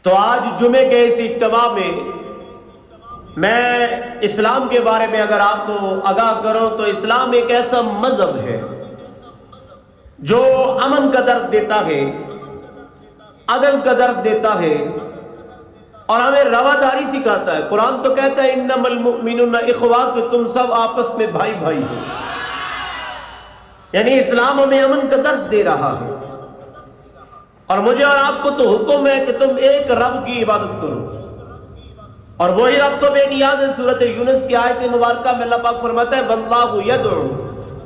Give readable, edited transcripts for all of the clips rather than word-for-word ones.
تو آج جمعے کے اس اجتماع میں اسلام کے بارے میں اگر آپ کو آگاہ کروں تو اسلام ایک ایسا مذہب ہے جو امن کا درد دیتا ہے، عدل کا درد دیتا ہے اور ہمیں رواداری سکھاتا ہے۔ قرآن تو کہتا ہے انما المؤمنون اخوہ، کہ تم سب آپس میں بھائی بھائی ہو، یعنی اسلام ہمیں امن کا درد دے رہا ہے۔ اور مجھے اور آپ کو تو حکم ہے کہ تم ایک رب کی عبادت کرو، اور وہی رب تو بے نیاز ہے۔ سورۃ یونس کی آیت مبارکہ میں اللہ پاک فرماتا ہے واللہ یدعو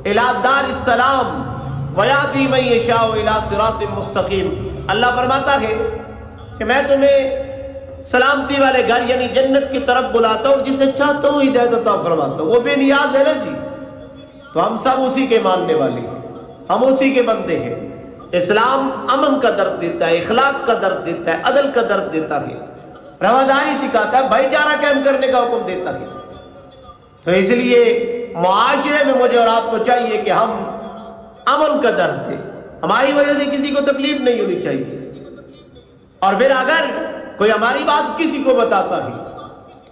الی دار السلام ویہدی من یشاء الی صراط مستقیم۔ اللہ فرماتا ہے کہ میں تمہیں سلامتی والے گھر یعنی جنت کی طرف بلاتا ہوں، جسے چاہتا ہوں ہدایت عطا فرماتا ہوں۔ وہ بے نیاز ہے نا جی، تو ہم سب اسی کے ماننے والے ہیں، ہم اسی کے بندے ہیں۔ اسلام امن کا درد دیتا ہے، اخلاق کا درد دیتا ہے، عدل کا درد دیتا ہے، رواداری سکھاتا ہے، بھائی چارہ قائم کرنے کا حکم دیتا ہے۔ تو اس لیے معاشرے میں مجھے اور آپ کو چاہیے کہ ہم امن کا درس دیں، ہماری وجہ سے کسی کو تکلیف نہیں ہونی چاہیے۔ اور پھر اگر کوئی ہماری بات کسی کو بتاتا ہے،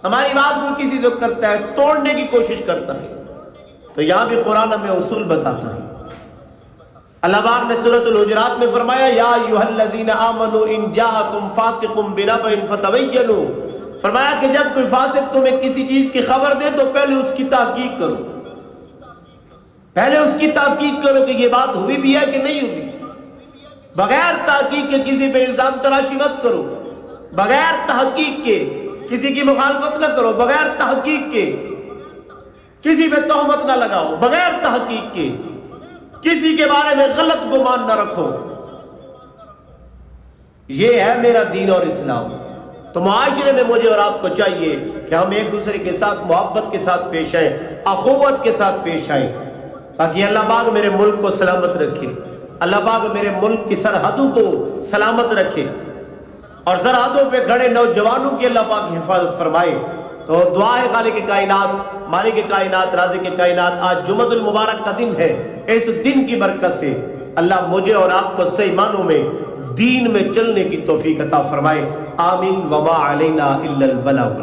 ہماری بات کو کسی سے کرتا ہے، توڑنے کی کوشش کرتا ہے، تو یہاں بھی قرآن ہمیں اصول بتاتا ہے۔ اللہ پاک نے سورۃ الحجرات میں فرمایا یا ایھا الذین آمنوا ان جاءکم فاسق بنبأ فتبینوا، فرمایا کہ جب کوئی فاسق تمہیں کسی چیز کی خبر دے تو پہلے اس کی تحقیق کرو، پہلے اس کی تحقیق کرو کہ یہ بات ہوئی بھی ہے کہ نہیں ہوئی۔ بغیر تحقیق کے کسی پہ الزام تراشی مت کرو، بغیر تحقیق کے کسی کی مخالفت نہ کرو، بغیر تحقیق کے کسی پہ تہمت نہ لگاؤ، بغیر تحقیق کے کسی کے بارے میں غلط گمان نہ رکھو۔ یہ ہے میرا دین اور اسلام۔ تو معاشرے میں مجھے اور آپ کو چاہیے کہ ہم ایک دوسرے کے ساتھ محبت کے ساتھ پیش آئیں، اخوت کے ساتھ پیش آئیں، تاکہ اللہ پاک میرے ملک کو سلامت رکھے، اللہ پاک میرے ملک کی سرحدوں کو سلامت رکھے، اور سرحدوں پہ کھڑے نوجوانوں کی اللہ پاک حفاظت فرمائے۔ تو دعا ہے خالق کائنات، مالک کائنات، رازق کائنات، آج جمعۃ المبارک کا دن ہے، اس دن کی برکت سے اللہ مجھے اور آپ کو صحیح معنوں میں دین میں چلنے کی توفیق عطا فرمائے۔ آمین۔ وما علینا الا البلاغ۔